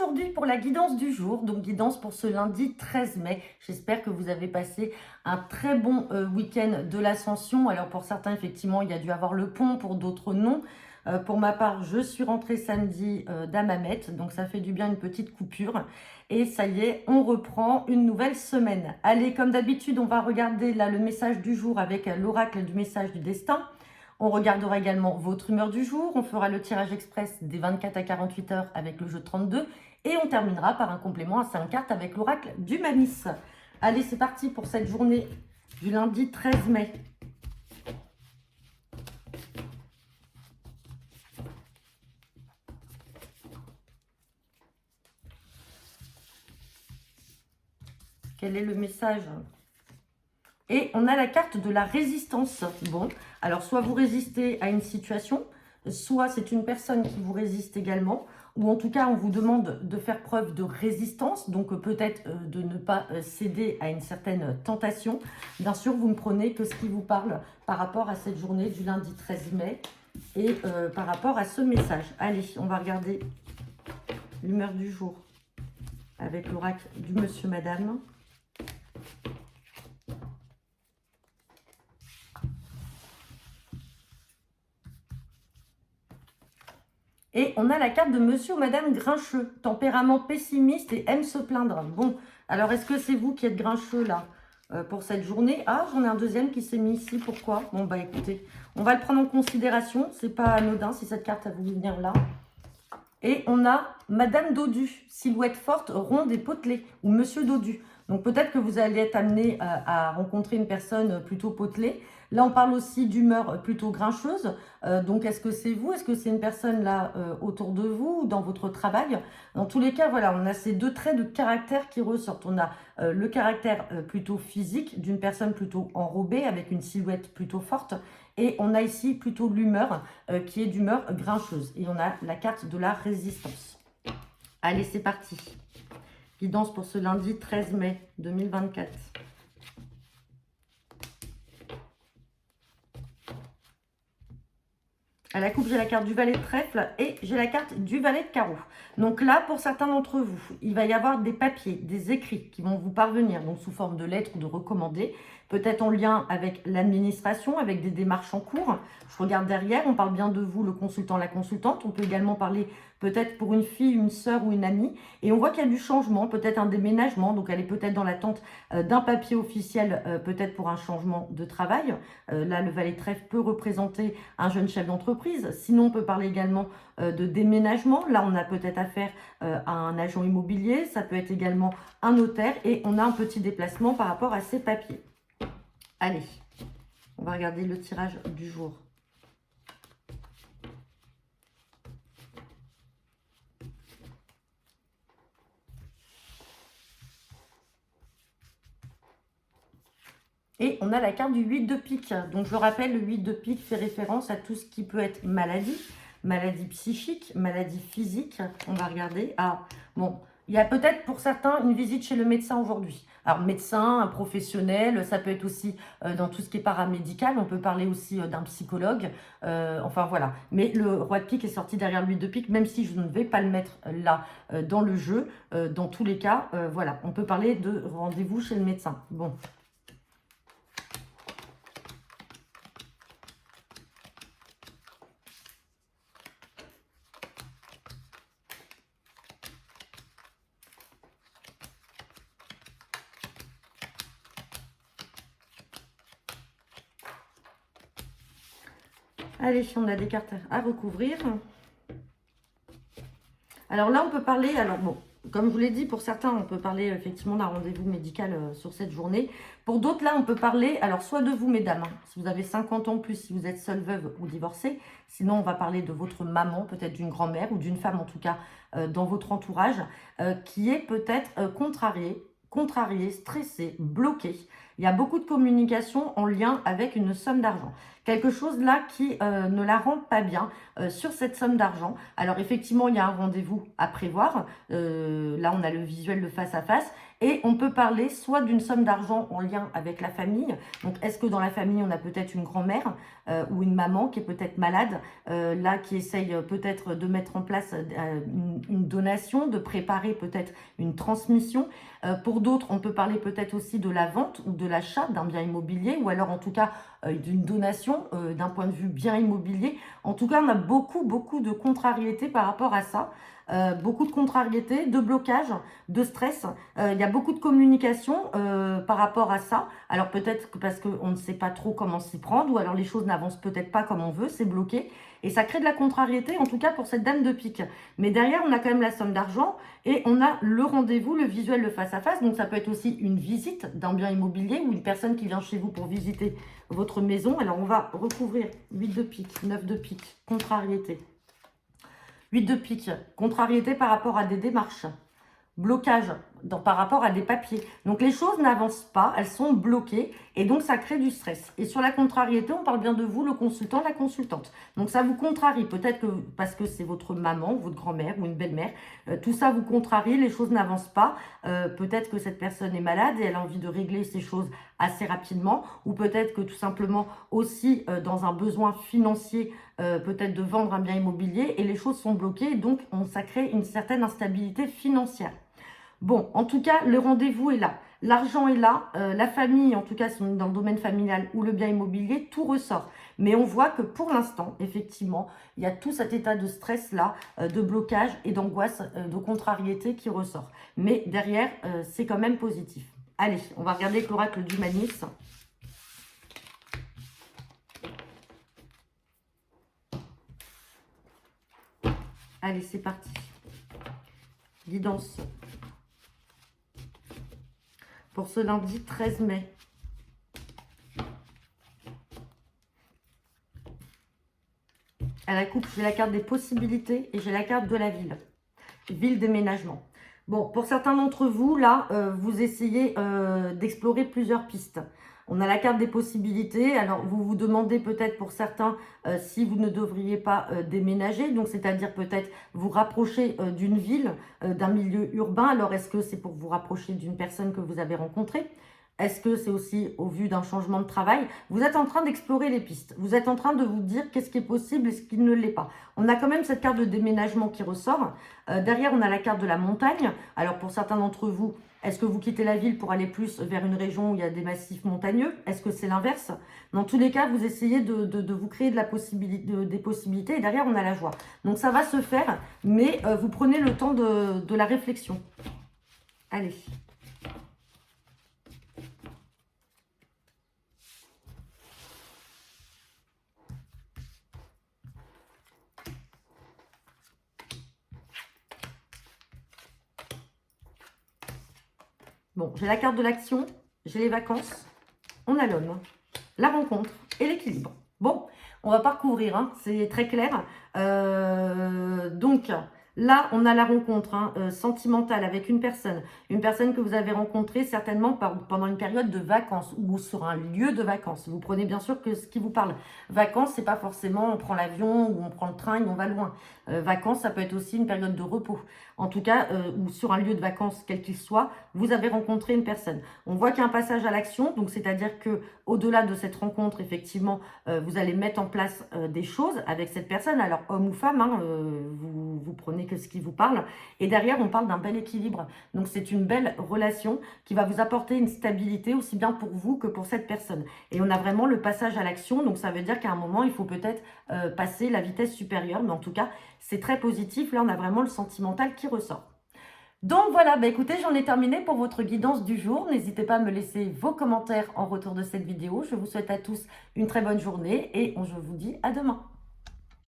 aujourd'hui pour la guidance du jour, donc guidance pour ce lundi 13 mai. J'espère que vous avez passé un très bon week-end de l'Ascension. Alors pour certains, effectivement, il y a dû avoir le pont, pour d'autres non. Pour ma part, je suis rentrée samedi d'Hammamet, donc ça fait du bien une petite coupure. Et ça y est, on reprend une nouvelle semaine. Allez, comme d'habitude, on va regarder là le message du jour avec l'oracle du message du destin. On regardera également votre humeur du jour, on fera le tirage express des 24 à 48 heures avec le jeu 32 et on terminera par un complément à 5 cartes avec l'oracle du Manis. Allez, c'est parti pour cette journée du lundi 13 mai. Quel est le message ? Et on a la carte de la résistance. Bon, alors soit vous résistez à une situation, soit c'est une personne qui vous résiste également, ou en tout cas on vous demande de faire preuve de résistance, donc peut-être de ne pas céder à une certaine tentation. Bien sûr, vous ne prenez que ce qui vous parle par rapport à cette journée du lundi 13 mai et par rapport à ce message. Allez, on va regarder l'humeur du jour avec l'oracle du monsieur madame. Et on a la carte de monsieur ou madame grincheux, tempérament pessimiste et aime se plaindre. Bon, alors est-ce que c'est vous qui êtes grincheux là pour cette journée? Ah, j'en ai un deuxième qui s'est mis ici, pourquoi? Bon bah écoutez, on va le prendre en considération, c'est pas anodin si cette carte a voulu venir là. Et on a madame Dodu, silhouette forte, ronde et potelée, ou monsieur Dodu. Donc peut-être que vous allez être amené à rencontrer une personne plutôt potelée. Là, on parle aussi d'humeur plutôt grincheuse. Donc, est-ce que c'est vous? Est-ce que c'est une personne là autour de vous ou dans votre travail? Dans tous les cas, voilà, on a ces deux traits de caractère qui ressortent. On a le caractère plutôt physique d'une personne plutôt enrobée avec une silhouette plutôt forte. Et on a ici plutôt l'humeur qui est d'humeur grincheuse. Et on a la carte de la résistance. Allez, c'est parti. Guidance pour ce lundi 13 mai 2024. À la coupe, j'ai la carte du valet de trèfle et j'ai la carte du valet de carreau. Donc là, pour certains d'entre vous, il va y avoir des papiers, des écrits qui vont vous parvenir, donc sous forme de lettres ou de recommandés, peut-être en lien avec l'administration, avec des démarches en cours. Je regarde derrière, on parle bien de vous, le consultant, la consultante. On peut également parler peut-être pour une fille, une sœur ou une amie. Et on voit qu'il y a du changement, peut-être un déménagement. Donc, elle est peut-être dans l'attente d'un papier officiel, peut-être pour un changement de travail. Là, le valet de trèfle peut représenter un jeune chef d'entreprise. Sinon, on peut parler également de déménagement. Là, on a peut-être affaire à un agent immobilier. Ça peut être également un notaire. Et on a un petit déplacement par rapport à ces papiers. Allez, on va regarder le tirage du jour. Et on a la carte du 8 de pique. Donc, je rappelle, le 8 de pique fait référence à tout ce qui peut être maladie, maladie psychique, maladie physique. On va regarder. Ah, bon, il y a peut-être pour certains une visite chez le médecin aujourd'hui. Alors, médecin, un professionnel, ça peut être aussi dans tout ce qui est paramédical. On peut parler aussi d'un psychologue. Enfin, voilà. Mais le roi de pique est sorti derrière le 8 de pique, même si je ne vais pas le mettre là dans le jeu. Dans tous les cas, voilà. On peut parler de rendez-vous chez le médecin. Bon. Allez, on a des cartes à recouvrir. Alors là, on peut parler, alors bon, comme je vous l'ai dit, pour certains, on peut parler effectivement d'un rendez-vous médical sur cette journée. Pour d'autres, là, on peut parler, alors soit de vous, mesdames, hein, si vous avez 50 ans plus, si vous êtes seule veuve ou divorcée. Sinon, on va parler de votre maman, peut-être d'une grand-mère ou d'une femme, en tout cas, dans votre entourage, qui est peut-être contrariée, stressée, bloquée. Il y a beaucoup de communication en lien avec une somme d'argent. Quelque chose là qui ne la rend pas bien sur cette somme d'argent. Alors effectivement, il y a un rendez-vous à prévoir. Là, on a le visuel de face à face. Et on peut parler soit d'une somme d'argent en lien avec la famille. Donc, est-ce que dans la famille, on a peut-être une grand-mère ou une maman qui est peut-être malade, là, qui essaye peut-être de mettre en place une donation, de préparer peut-être une transmission. Pour d'autres, on peut parler peut-être aussi de la vente ou de l'achat d'un bien immobilier, ou alors en tout cas d'une donation d'un point de vue bien immobilier. En tout cas, on a beaucoup de contrariétés par rapport à ça. Beaucoup de contrariétés, de blocages, de stress. Il y a beaucoup de communication par rapport à ça. Alors peut-être que parce qu'on ne sait pas trop comment s'y prendre, ou alors les choses n'avancent peut-être pas comme on veut, c'est bloqué. Et ça crée de la contrariété, en tout cas pour cette dame de pique. Mais derrière, on a quand même la somme d'argent et on a le rendez-vous, le visuel, le face-à-face. Donc ça peut être aussi une visite d'un bien immobilier ou une personne qui vient chez vous pour visiter votre maison. Alors on va recouvrir 8 de pique, 9 de pique, contrariété. 8 de pique, contrariété par rapport à des démarches, blocage par rapport à des papiers. Donc les choses n'avancent pas, elles sont bloquées et donc ça crée du stress. Et sur la contrariété, on parle bien de vous, le consultant, la consultante. Donc ça vous contrarie, peut-être que parce que c'est votre maman, votre grand-mère ou une belle-mère, tout ça vous contrarie, les choses n'avancent pas. Peut-être que cette personne est malade et elle a envie de régler ces choses assez rapidement, ou peut-être que tout simplement aussi dans un besoin financier, peut-être de vendre un bien immobilier et les choses sont bloquées, donc ça crée une certaine instabilité financière. Bon, en tout cas, le rendez-vous est là. L'argent est là, la famille, en tout cas, si on est dans le domaine familial ou le bien immobilier, tout ressort. Mais on voit que pour l'instant, effectivement, il y a tout cet état de stress-là, de blocage et d'angoisse, de contrariété qui ressort. Mais derrière, c'est quand même positif. Allez, on va regarder l'oracle du Manis. Allez, c'est parti. Guidance. Pour ce lundi 13 mai. À la coupe, j'ai la carte des possibilités et j'ai la carte de la ville. Ville déménagement. Bon, pour certains d'entre vous, là, vous essayez d'explorer plusieurs pistes. On a la carte des possibilités. Alors, vous vous demandez peut-être pour certains si vous ne devriez pas déménager. Donc, c'est-à-dire peut-être vous rapprocher d'une ville, d'un milieu urbain. Alors, est-ce que c'est pour vous rapprocher d'une personne que vous avez rencontrée? Est-ce que c'est aussi au vu d'un changement de travail? Vous êtes en train d'explorer les pistes. Vous êtes en train de vous dire qu'est-ce qui est possible et ce qui ne l'est pas. On a quand même cette carte de déménagement qui ressort. Derrière, on a la carte de la montagne. Alors, pour certains d'entre vous, est-ce que vous quittez la ville pour aller plus vers une région où il y a des massifs montagneux? Est-ce que c'est l'inverse? Dans tous les cas, vous essayez de vous créer des possibilités. Et derrière, on a la joie. Donc, ça va se faire, mais vous prenez le temps de la réflexion. Allez. Bon, j'ai la carte de l'action, j'ai les vacances, on a l'homme, la rencontre et l'équilibre. Bon, on va pas recouvrir, hein, c'est très clair. Donc, là, on a la rencontre sentimentale avec une personne que vous avez rencontrée certainement pendant une période de vacances ou sur un lieu de vacances. Vous prenez bien sûr que ce qui vous parle. Vacances, c'est pas forcément on prend l'avion ou on prend le train et on va loin. Vacances, ça peut être aussi une période de repos. En tout cas, ou sur un lieu de vacances, quel qu'il soit, vous avez rencontré une personne. On voit qu'il y a un passage à l'action, donc c'est-à-dire que au-delà de cette rencontre, effectivement, vous allez mettre en place des choses avec cette personne. Alors, homme ou femme, hein, vous prenez que ce qui vous parle. Et derrière, on parle d'un bel équilibre. Donc, c'est une belle relation qui va vous apporter une stabilité aussi bien pour vous que pour cette personne. Et on a vraiment le passage à l'action. Donc, ça veut dire qu'à un moment, il faut peut-être passer la vitesse supérieure. Mais en tout cas, c'est très positif. Là, on a vraiment le sentimental qui ressort. Donc voilà, bah écoutez, j'en ai terminé pour votre guidance du jour. N'hésitez pas à me laisser vos commentaires en retour de cette vidéo. Je vous souhaite à tous une très bonne journée et je vous dis à demain.